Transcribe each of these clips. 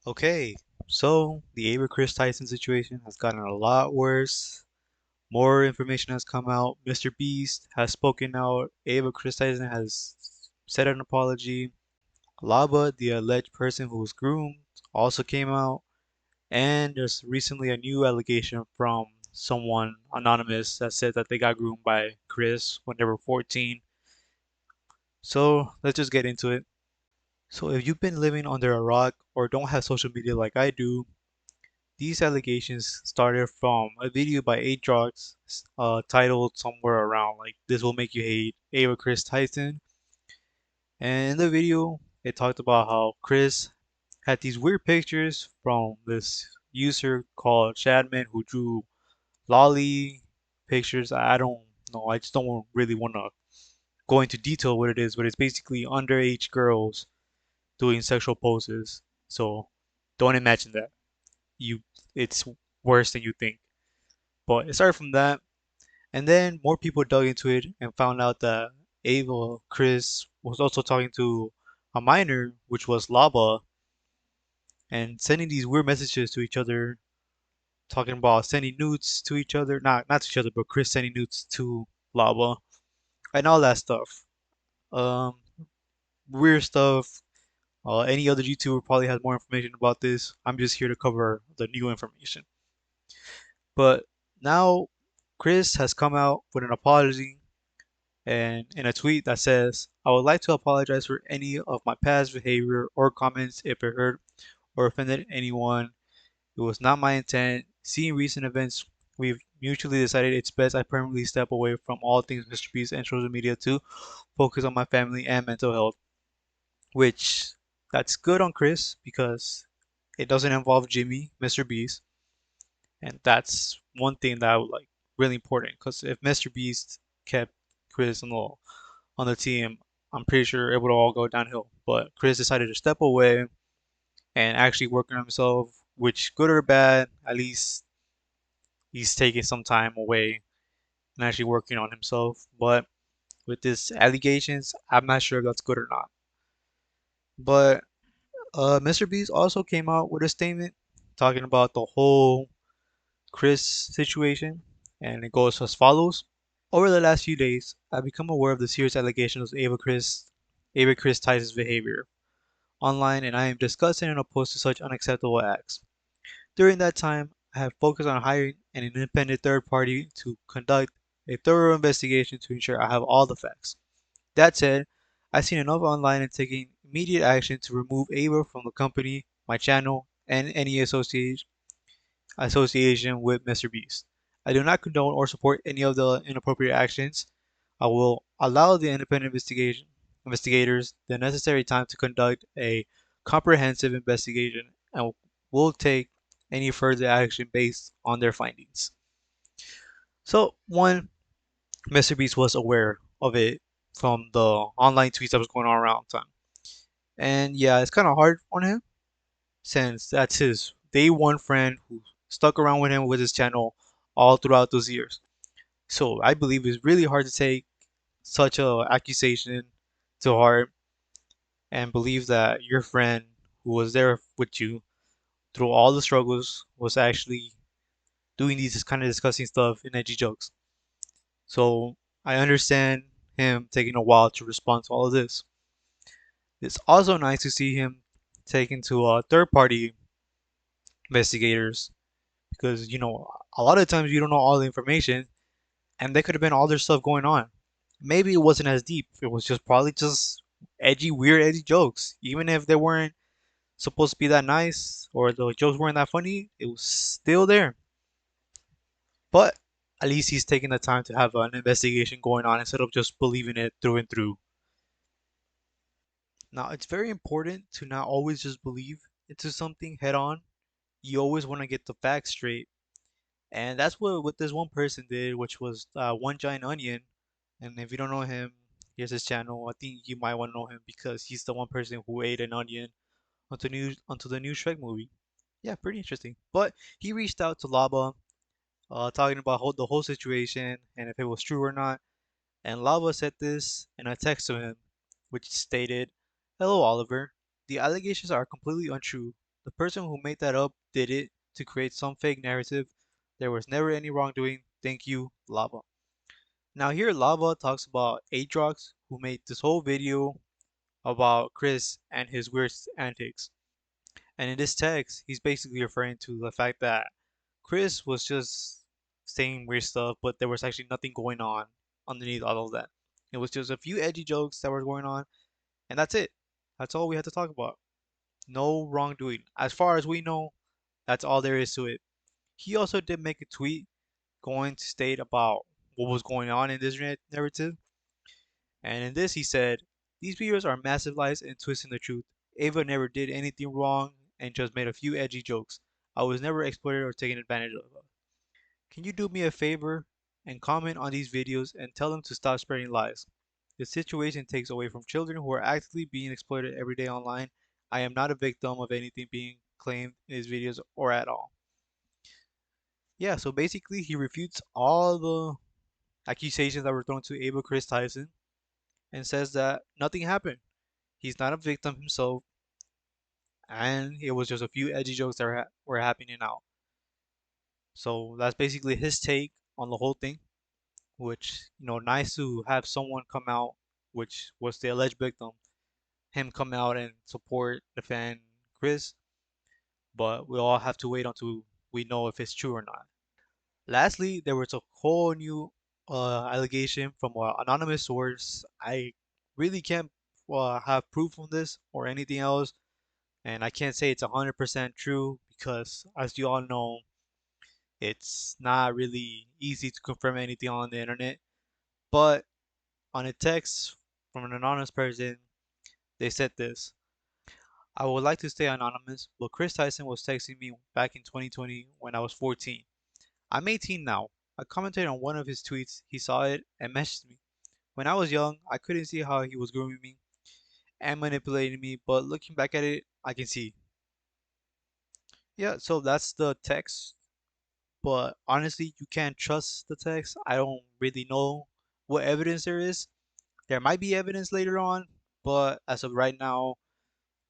Okay, so the Ava Chris Tyson situation has gotten a lot worse. More information has come out. Mr. Beast has spoken out. Ava Chris Tyson has said an apology. Laba, the alleged person who was groomed, also came out. And there's recently a new allegation from someone anonymous that said that they got groomed by Chris when they were 14. So let's just get into it. So if you've been living under a rock or don't have social media like I do, these allegations started from a video by 8Drox titled somewhere around like "This will make you hate Ava Chris Tyson." And in the video, it talked about how Chris had these weird pictures from this user called Shadman who drew lolly pictures. I don't know. I just don't really want to go into detail what it is, but it's basically underage girls doing sexual poses. So don't imagine that. You, it's worse than you think. But it started from that, and then more people dug into it and found out that Ava Chris was also talking to a minor, which was Laba, and sending these weird messages to each other, talking about sending nudes to each other, not to each other, but Chris sending nudes to Laba and all that stuff. Um, Weird stuff. Any other YouTuber probably has more information about this. I'm just here to cover the new information. But now Chris has come out with an apology and in a tweet that says, I would like to apologize for any of my past behavior or comments if it hurt or offended anyone. It was not my intent. Seeing recent events, we've mutually decided it's best I permanently step away from all things Mrbeast and social media to focus on my family and mental health. Which that's good on Chris because it doesn't involve Jimmy, Mrbeast, and that's one thing that I would like really important. Because if Mrbeast kept Chris on the team, I'm pretty sure it would all go downhill. But Chris decided to step away and actually work on himself, which good or bad, at least he's taking some time away and actually working on himself. But with this allegations, I'm not sure if that's good or not. But Mrbeast also came out with a statement talking about the whole Chris situation, and it goes as follows. Over the last few days, I've become aware of the serious allegations of Ava Chris Tyson's behavior online, and I am disgusted and opposed to such unacceptable acts. During that time, I have focused on hiring an independent third party to conduct a thorough investigation to ensure I have all the facts. That said, I've seen enough online and taking immediate action to remove Ava from the company, my channel, and any association with Mrbeast. I do not condone or support any of the inappropriate actions. I will allow the independent investigators the necessary time to conduct a comprehensive investigation and will take any further action based on their findings. So, one, Mrbeast was aware of it from the online tweets that was going on around the time. And yeah, it's kind of hard on him since that's his day one friend who stuck around with him with his channel all throughout those years. So I believe it's really hard to take such a accusation to heart and believe that your friend who was there with you through all the struggles was actually doing these kind of disgusting stuff in edgy jokes. So I understand him taking a while to respond to all of this. It's also nice to see him taken to third party investigators because a lot of times you don't know all the information and there could have been all their stuff going on. Maybe it wasn't as deep. It was just probably just edgy, weird, edgy jokes. Even if they weren't supposed to be that nice or the jokes weren't that funny, it was still there. But at least he's taking the time to have an investigation going on instead of just believing it through and through. Now, it's very important to not always just believe into something head on. You always want to get the facts straight. And that's what this one person did, which was One Giant Onion. And if you don't know him, here's his channel. I think you might want to know him because he's the one person who ate an onion onto the new Shrek movie. Yeah, pretty interesting. But he reached out to Lava, talking about the whole situation and if it was true or not. And Lava said this in a text to him, which stated, "Hello, Oliver. The allegations are completely untrue. The person who made that up did it to create some fake narrative. There was never any wrongdoing. Thank you, Lava. Now here Lava talks about Aatrox, who made this whole video about Chris and his weird antics. And in this text, he's basically referring to the fact that Chris was just saying weird stuff, but there was actually nothing going on underneath all of that. It was just a few edgy jokes that were going on, and that's it. That's all we had to talk about. No wrongdoing. As far as we know, that's all there is to it. He also did make a tweet going to state about what was going on in this narrative, and in this he said, "These videos are massive lies and twisting the truth. Ava never did anything wrong and just made a few edgy jokes. I was never exploited or taken advantage of. Can you do me a favor and comment on these videos and tell them to stop spreading lies? The situation takes away from children who are actively being exploited every day online. I am not a victim of anything being claimed in these videos or at all." Yeah, so basically he refutes all the accusations that were thrown to Ava Chris Tyson and says that nothing happened. He's not a victim himself, and it was just a few edgy jokes that were happening now. So that's basically his take on the whole thing, which, nice to have someone come out, which was the alleged victim, him come out and support the fan Chris, but we all have to wait until we know if it's true or not. Lastly, there was a whole new allegation from an anonymous source. I really can't have proof on this or anything else, and I can't say it's 100% true because, as you all know, it's not really easy to confirm anything on the internet. But on a text from an anonymous person, they said this: "I would like to stay anonymous, but Chris Tyson was texting me back in 2020 when I was 14. I'm 18 now. I commented on one of his tweets, he saw it, and messaged me. When I was young, I couldn't see how he was grooming me and manipulating me, but looking back at it, I can see." Yeah, so that's the text, but honestly, you can't trust the text. I don't really know what evidence there is. There might be evidence later on, but as of right now,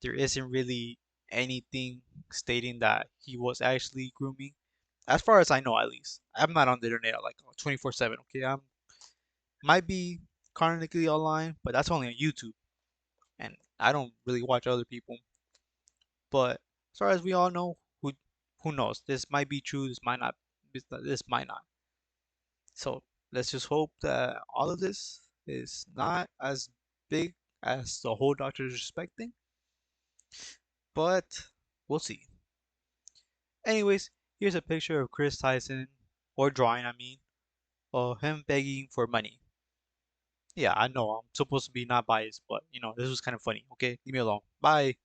there isn't really anything stating that he was actually grooming. As far as I know, at least. I'm not on the internet like 24/7. Okay, I'm might be chronically online, but that's only on YouTube, and I don't really watch other people. But as far as we all know, who knows? This might be true. This might not. This might not. So let's just hope that all of this is not as big as the whole doctor is respecting, but we'll see. Anyways, here's a picture of Chris Tyson, or drawing, I mean, of him begging for money. Yeah, I know I'm supposed to be not biased, but this was kind of funny. Okay, leave me alone. Bye.